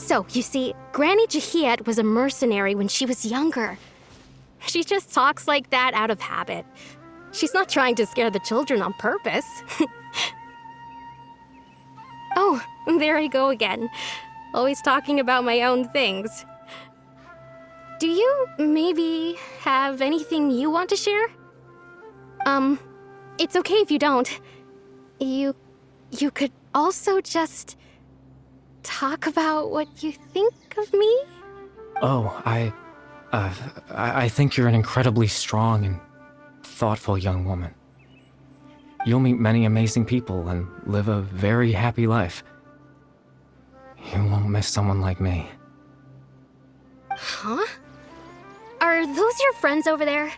So, you see, Granny Jahiet was a mercenary when she was younger. She just talks like that out of habit. She's not trying to scare the children on purpose. Oh, there I go again. Always talking about my own things. Do you maybe have anything you want to share? It's okay if you don't. You could also just talk about what you think of me? Oh, I think you're an incredibly strong and thoughtful young woman. You'll meet many amazing people and live a very happy life. You won't miss someone like me. Huh? Are those your friends over there?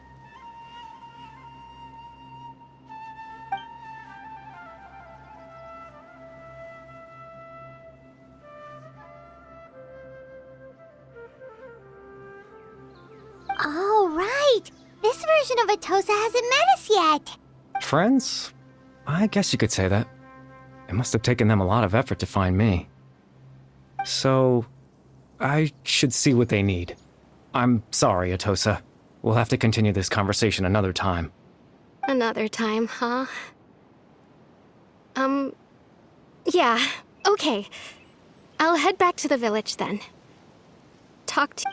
Oh, right! This version of Atosa hasn't met us yet! Friends? I guess you could say that. It must have taken them a lot of effort to find me. So, I should see what they need. I'm sorry, Atosa. We'll have to continue this conversation another time. Another time, huh? Yeah, okay. I'll head back to the village then. Talk to...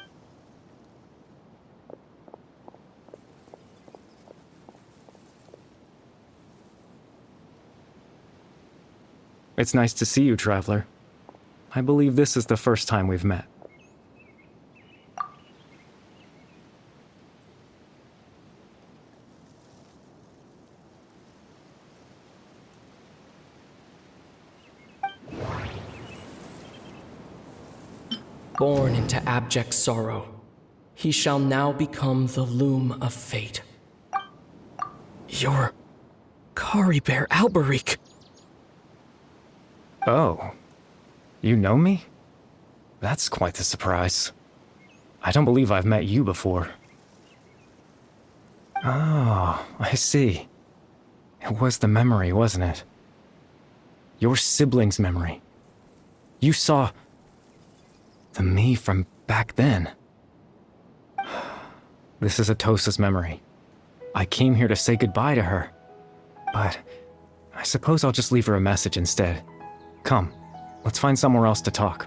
It's nice to see you, Traveler. I believe this is the first time we've met. Born into abject sorrow, he shall now become the loom of fate. You're Kari Bear Alberic. Oh. You know me? That's quite the surprise. I don't believe I've met you before. Oh, I see. It was the memory, wasn't it? Your sibling's memory. You saw... the me from back then. This is Atosa's memory. I came here to say goodbye to her. But I suppose I'll just leave her a message instead. Come, let's find somewhere else to talk.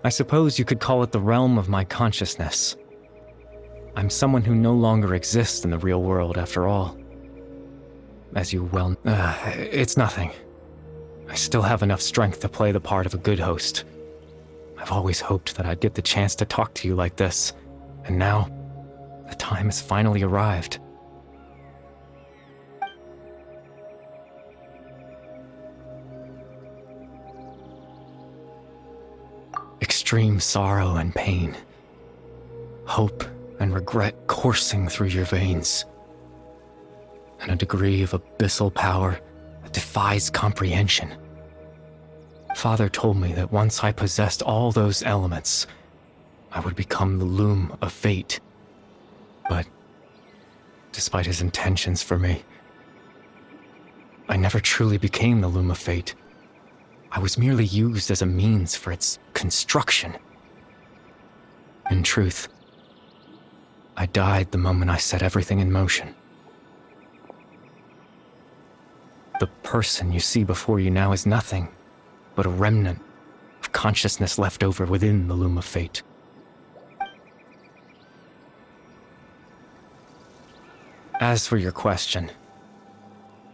I suppose you could call it the realm of my consciousness. I'm someone who no longer exists in the real world, after all. As you well... it's nothing. I still have enough strength to play the part of a good host. I've always hoped that I'd get the chance to talk to you like this, and now, the time has finally arrived. Extreme sorrow and pain, hope and regret coursing through your veins, and a degree of abyssal power that defies comprehension. Father told me that once I possessed all those elements, I would become the Loom of Fate. But despite his intentions for me, I never truly became the Loom of Fate. I was merely used as a means for its construction. In truth, I died the moment I set everything in motion. The person you see before you now is nothing but a remnant of consciousness left over within the Loom of Fate. As for your question,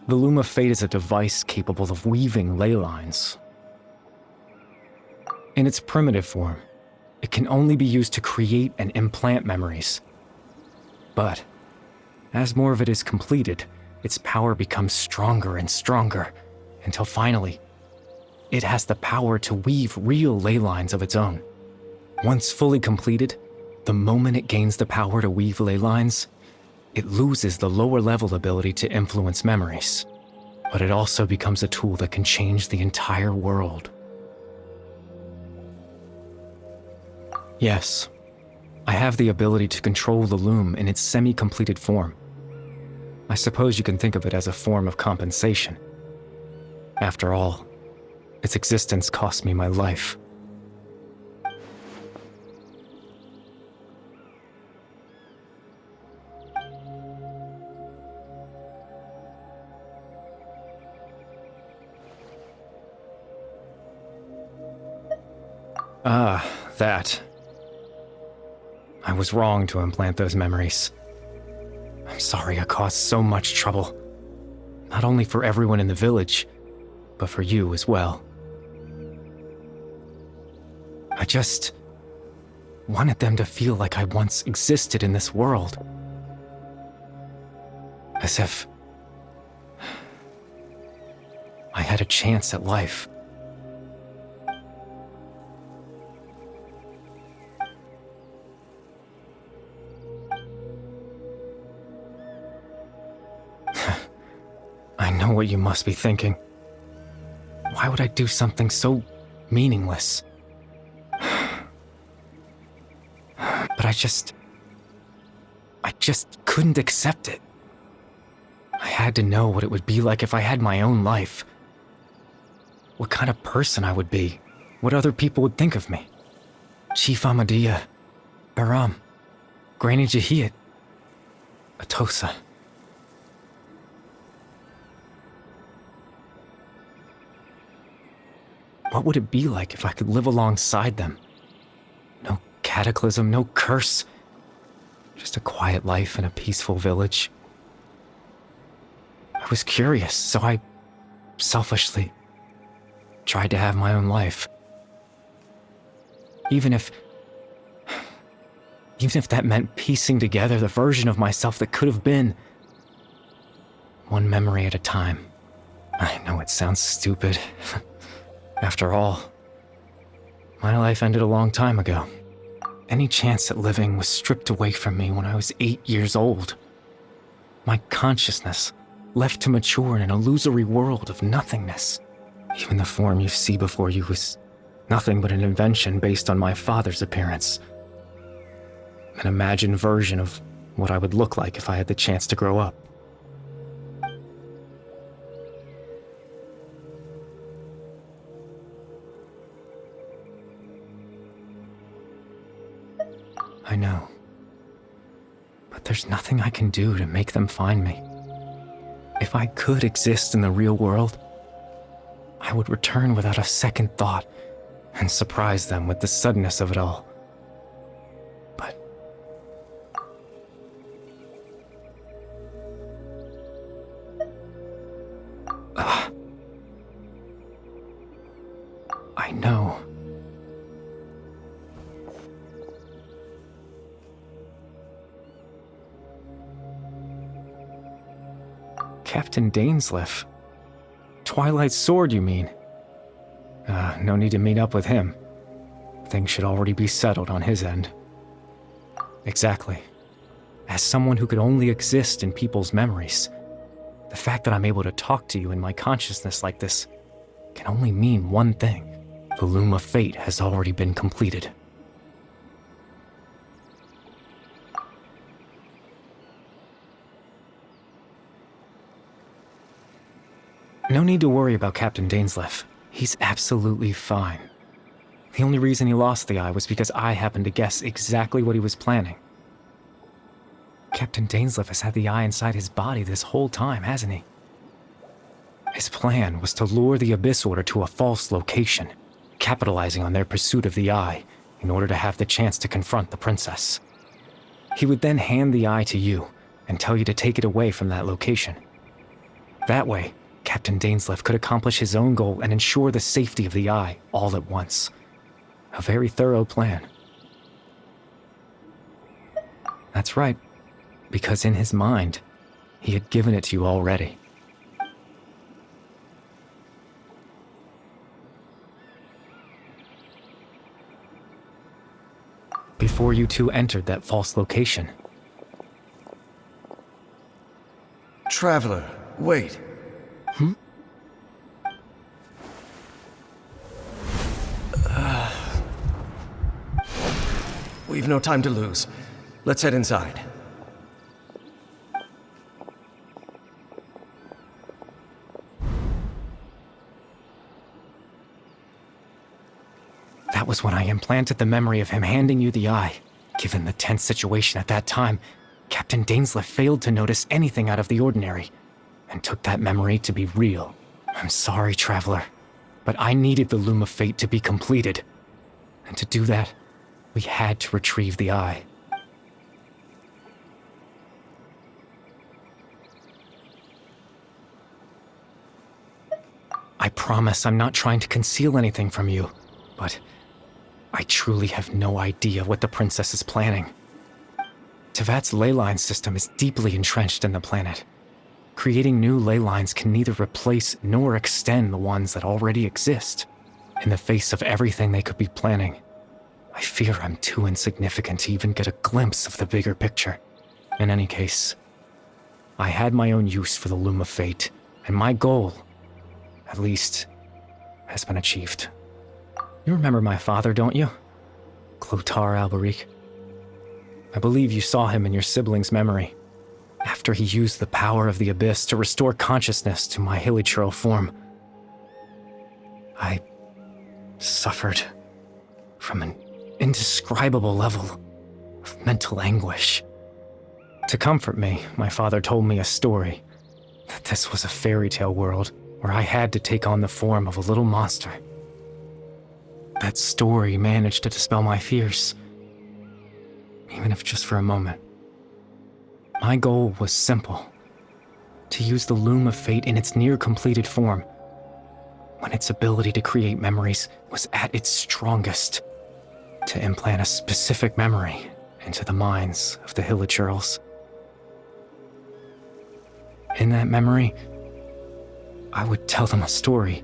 the Loom of Fate is a device capable of weaving ley lines. In its primitive form, it can only be used to create and implant memories. But as more of it is completed, its power becomes stronger and stronger, until finally, it has the power to weave real ley lines of its own. Once fully completed, the moment it gains the power to weave ley lines, it loses the lower level ability to influence memories. But it also becomes a tool that can change the entire world. Yes, I have the ability to control the loom in its semi-completed form. I suppose you can think of it as a form of compensation. After all, its existence cost me my life. Ah, that. I was wrong to implant those memories. I'm sorry I caused so much trouble. Not only for everyone in the village, but for you as well. I just wanted them to feel like I once existed in this world. As if I had a chance at life. I know what you must be thinking. Why would I do something so meaningless? But I just couldn't accept it. I had to know what it would be like if I had my own life. What kind of person I would be. What other people would think of me. Chief Ahmadiyya, Baram, Granny Jahiyat, Atosa. What would it be like if I could live alongside them? No cataclysm, no curse. Just a quiet life in a peaceful village. I was curious, so I selfishly tried to have my own life. Even if that meant piecing together the version of myself that could have been. One memory at a time. I know it sounds stupid. After all, my life ended a long time ago. Any chance at living was stripped away from me when I was 8 years old. My consciousness left to mature in an illusory world of nothingness. Even the form you see before you was nothing but an invention based on my father's appearance. An imagined version of what I would look like if I had the chance to grow up. I know. But there's nothing I can do to make them find me. If I could exist in the real world, I would return without a second thought and surprise them with the suddenness of it all. But I know. Captain Dainsleif. Twilight Sword, you mean? No need to meet up with him. Things should already be settled on his end. Exactly. As someone who could only exist in people's memories, the fact that I'm able to talk to you in my consciousness like this can only mean one thing. The loom of fate has already been completed. No need to worry about Captain Dainsleif. He's absolutely fine. The only reason he lost the eye was because I happened to guess exactly what he was planning. Captain Dainsleif has had the eye inside his body this whole time, hasn't he? His plan was to lure the Abyss Order to a false location, capitalizing on their pursuit of the eye in order to have the chance to confront the princess. He would then hand the eye to you and tell you to take it away from that location. That way, Captain Dainsleif could accomplish his own goal and ensure the safety of the eye all at once. A very thorough plan. That's right, because in his mind, he had given it to you already. Before you two entered that false location. Traveler, wait. We've no time to lose. Let's head inside. That was when I implanted the memory of him handing you the eye. Given the tense situation at that time, Captain Dainsleif failed to notice anything out of the ordinary, and took that memory to be real. I'm sorry, Traveler, but I needed the Loom of Fate to be completed. And to do that, we had to retrieve the eye. I promise I'm not trying to conceal anything from you, but I truly have no idea what the princess is planning. Tevat's ley line system is deeply entrenched in the planet. Creating new ley lines can neither replace nor extend the ones that already exist. In the face of everything they could be planning, I fear I'm too insignificant to even get a glimpse of the bigger picture. In any case, I had my own use for the Loom of Fate, and my goal, at least, has been achieved. You remember my father, don't you? Clotar Alberic. I believe you saw him in your sibling's memory, after he used the power of the Abyss to restore consciousness to my hilichurl form. I suffered from an indescribable level of mental anguish. To comfort me, my father told me a story, that this was a fairy tale world where I had to take on the form of a little monster. That story managed to dispel my fears, even if just for a moment. My goal was simple, to use the Loom of Fate in its near-completed form, when its ability to create memories was at its strongest, to implant a specific memory into the minds of the hilichurls. In that memory, I would tell them a story,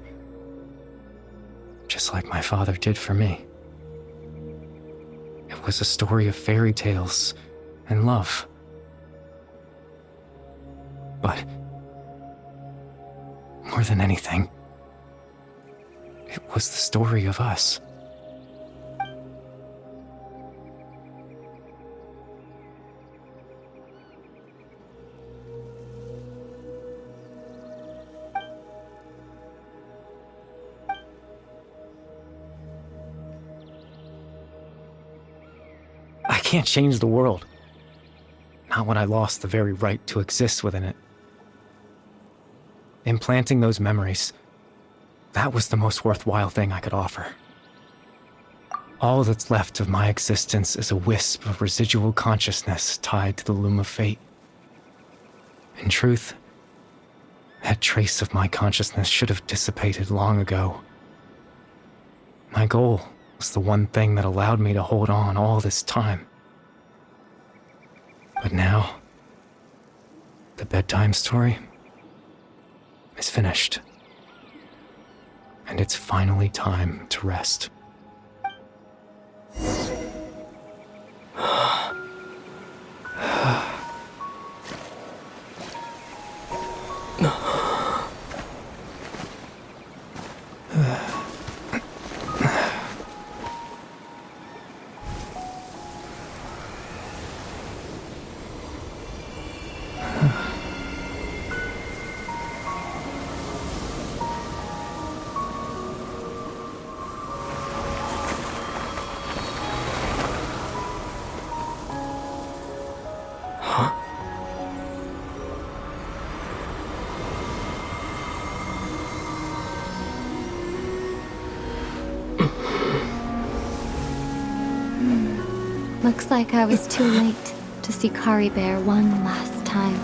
just like my father did for me. It was a story of fairy tales and love. But more than anything, it was the story of us. I can't change the world. Not when I lost the very right to exist within it. Implanting those memories, that was the most worthwhile thing I could offer. All that's left of my existence is a wisp of residual consciousness tied to the Loom of Fate. In truth, that trace of my consciousness should have dissipated long ago. My goal was the one thing that allowed me to hold on all this time. But now, the bedtime story is finished. And it's finally time to rest. Looks like I was too late to see Kari Bear one last time.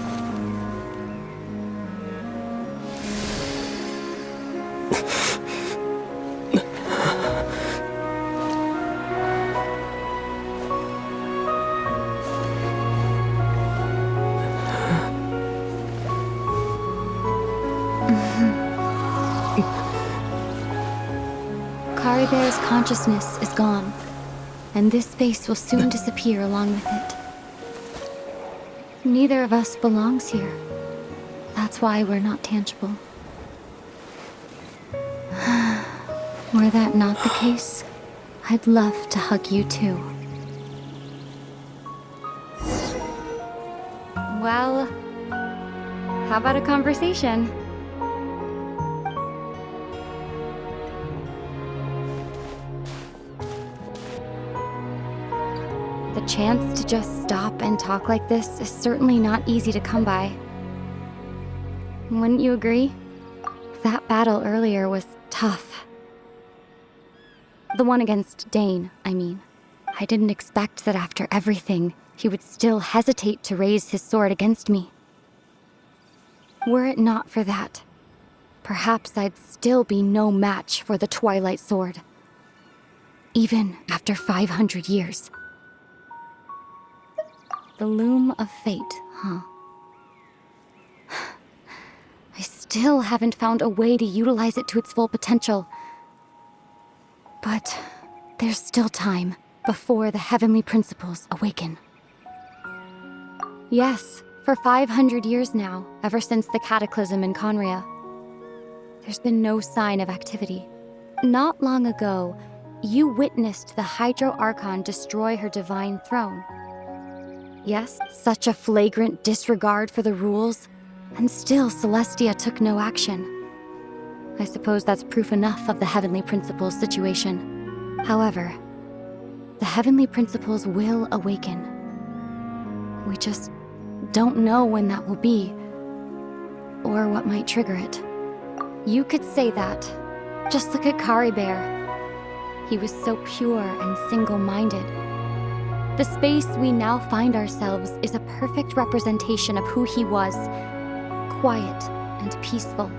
Kari Bear's consciousness is gone, and this space will soon disappear along with it. Neither of us belongs here. That's why we're not tangible. Were that not the case, I'd love to hug you too. Well, how about a conversation? The chance to just stop and talk like this is certainly not easy to come by. Wouldn't you agree? That battle earlier was tough. The one against Dane, I mean. I didn't expect that after everything, he would still hesitate to raise his sword against me. Were it not for that, perhaps I'd still be no match for the Twilight Sword. Even after 500 years. The Loom of Fate, huh? I still haven't found a way to utilize it to its full potential. But there's still time before the heavenly principles awaken. Yes, for 500 years now, ever since the cataclysm in Conria, there's been no sign of activity. Not long ago, you witnessed the Hydro Archon destroy her divine throne. Yes, such a flagrant disregard for the rules, and still Celestia took no action. I suppose that's proof enough of the Heavenly Principles situation. However, the Heavenly Principles will awaken. We just don't know when that will be, or what might trigger it. You could say that. Just look at Kari Bear. He was so pure and single-minded. The space we now find ourselves is a perfect representation of who he was. Quiet and peaceful.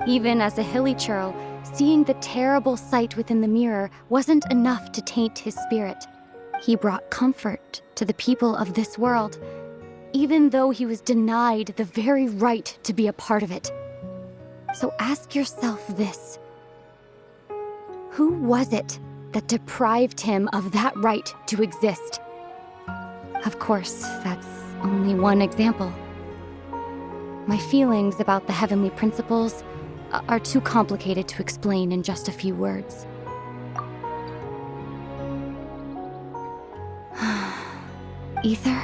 Even as a hilly churl, seeing the terrible sight within the mirror wasn't enough to taint his spirit. He brought comfort to the people of this world, even though he was denied the very right to be a part of it. So ask yourself this. Who was it that deprived him of that right to exist? Of course, that's only one example. My feelings about the heavenly principles are too complicated to explain in just a few words. Ether?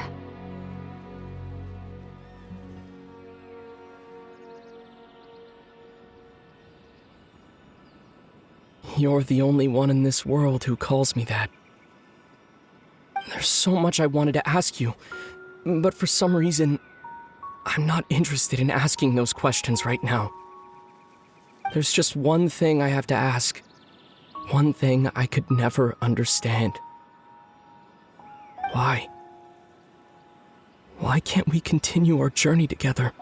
You're the only one in this world who calls me that. There's so much I wanted to ask you, but for some reason, I'm not interested in asking those questions right now. There's just one thing I have to ask. One thing I could never understand. Why? Why can't we continue our journey together?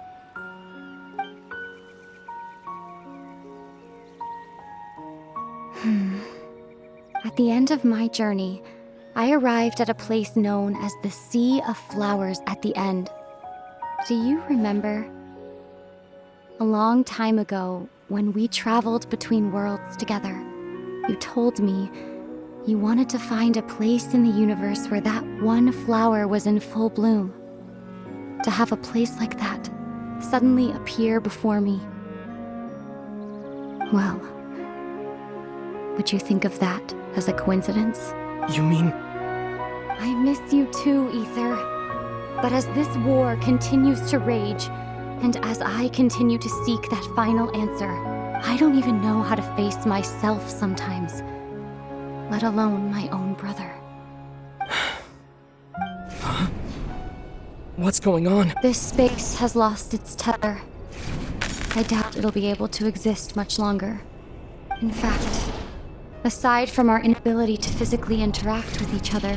At the end of my journey, I arrived at a place known as the Sea of Flowers at the end. Do you remember? A long time ago, when we traveled between worlds together, you told me you wanted to find a place in the universe where that one flower was in full bloom. To have a place like that suddenly appear before me. Well, would you think of that as a coincidence? You mean... I miss you too, Ether. But as this war continues to rage, and as I continue to seek that final answer, I don't even know how to face myself sometimes, let alone my own brother. Huh? What's going on? This space has lost its tether. I doubt it'll be able to exist much longer. In fact, aside from our inability to physically interact with each other,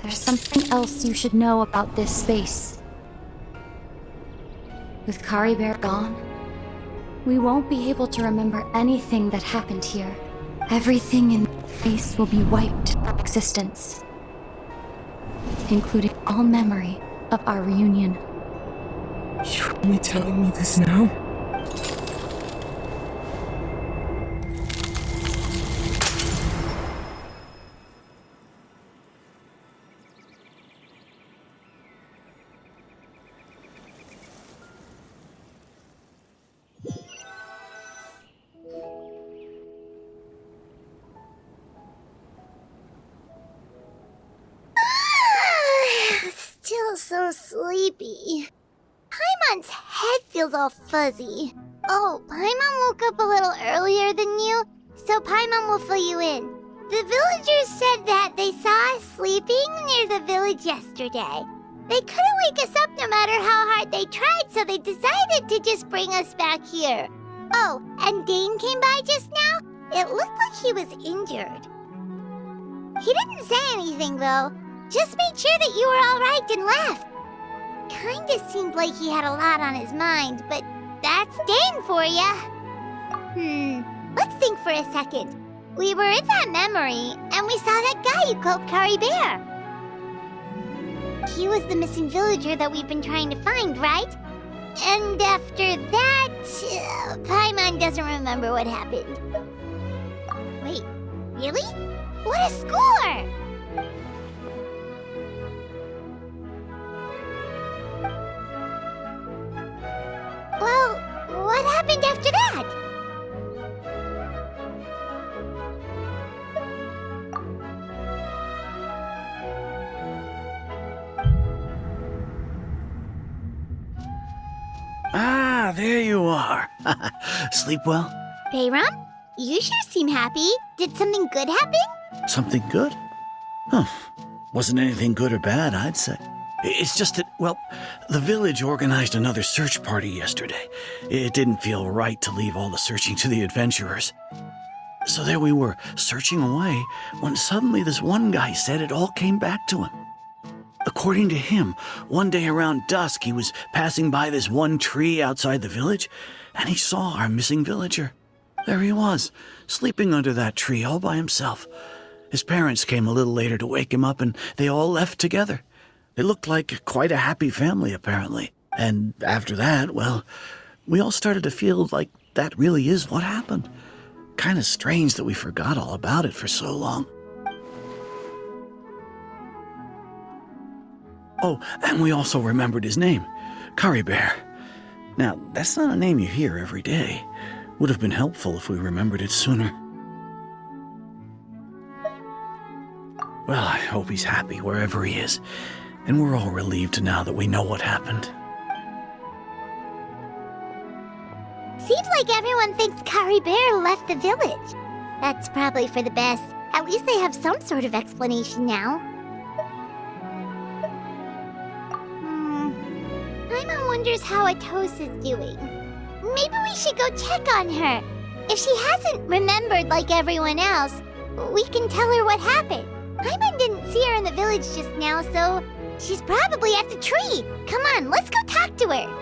There's something else you should know about this space. With Kari Bear gone, we won't be able to remember anything that happened here. Everything in this space will be wiped from existence, including all memory of our reunion. You're only telling me this now? Still so sleepy. Paimon's head feels all fuzzy. Oh, Paimon woke up a little earlier than you, so Paimon will fill you in. The villagers said that they saw us sleeping near the village yesterday. They couldn't wake us up no matter how hard they tried, so they decided to just bring us back here. Oh, and Dane came by just now. It looked like he was injured. He didn't say anything, though. Just made sure that you were all right and left. Kinda seemed like he had a lot on his mind, but that's Dane for ya. Let's think for a second. We were in that memory, and we saw that guy you called Kari Bear. He was the missing villager that we've been trying to find, right? And after that, Paimon doesn't remember what happened. Wait, really? What a score! Well, what happened after that? Ah, there you are. Sleep well? Bayram, you sure seem happy. Did something good happen? Something good? Huh. Wasn't anything good or bad, I'd say. It's just that, well, the village organized another search party yesterday. It didn't feel right to leave all the searching to the adventurers. So there we were, searching away, when suddenly this one guy said it all came back to him. According to him, one day around dusk, he was passing by this one tree outside the village, and he saw our missing villager. There he was, sleeping under that tree all by himself. His parents came a little later to wake him up, and they all left together. It looked like quite a happy family, apparently. And after that, well, we all started to feel like that really is what happened. Kind of strange that we forgot all about it for so long. Oh, and we also remembered his name, Kari Bear. Now, that's not a name you hear every day. Would have been helpful if we remembered it sooner. Well, I hope he's happy wherever he is. And we're all relieved now that we know what happened. Seems like everyone thinks Kari Bear left the village. That's probably for the best. At least they have some sort of explanation now. Paimon wonders how Atos is doing. Maybe we should go check on her. If she hasn't remembered like everyone else, we can tell her what happened. Paimon didn't see her in the village just now, so she's probably at the tree. Come on, let's go talk to her.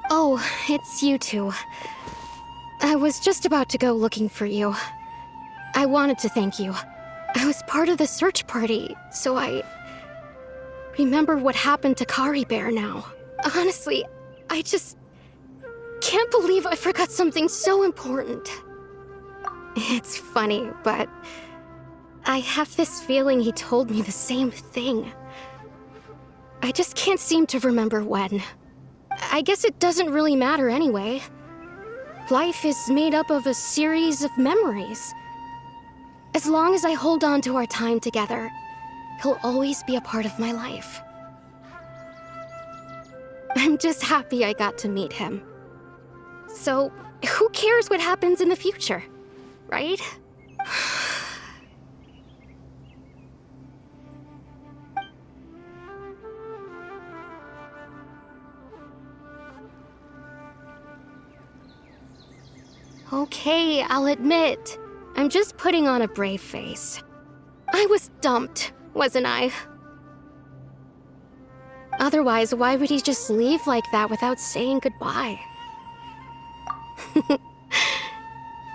Oh, it's you two. I was just about to go looking for you. I wanted to thank you. I was part of the search party, so I remember what happened to Kari Bear now. Honestly, I just can't believe I forgot something so important. It's funny, but I have this feeling he told me the same thing. I just can't seem to remember when. I guess it doesn't really matter anyway. Life is made up of a series of memories. As long as I hold on to our time together, he'll always be a part of my life. I'm just happy I got to meet him. So, who cares what happens in the future, right? Okay, I'll admit, I'm just putting on a brave face. I was dumped, wasn't I? Otherwise, why would he just leave like that without saying goodbye?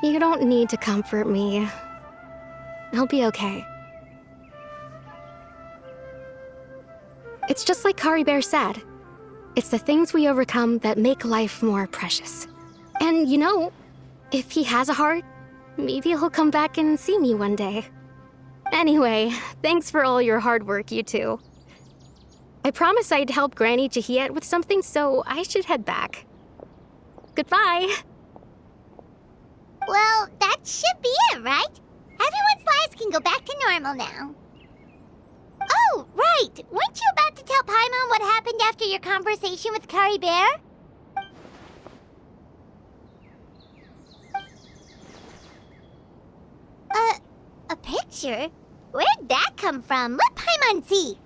You don't need to comfort me. I'll be okay. It's just like Kari Bear said. It's the things we overcome that make life more precious. And you know, if he has a heart, maybe he'll come back and see me one day. Anyway, thanks for all your hard work, you two. I promised I'd help Granny Jahiet with something, so I should head back. Goodbye. Well, that should be it, right? Everyone's lives can go back to normal now. Oh, right! Weren't you about to tell Paimon what happened after your conversation with Kari Bear? A picture? Where'd that come from? Let Paimon see.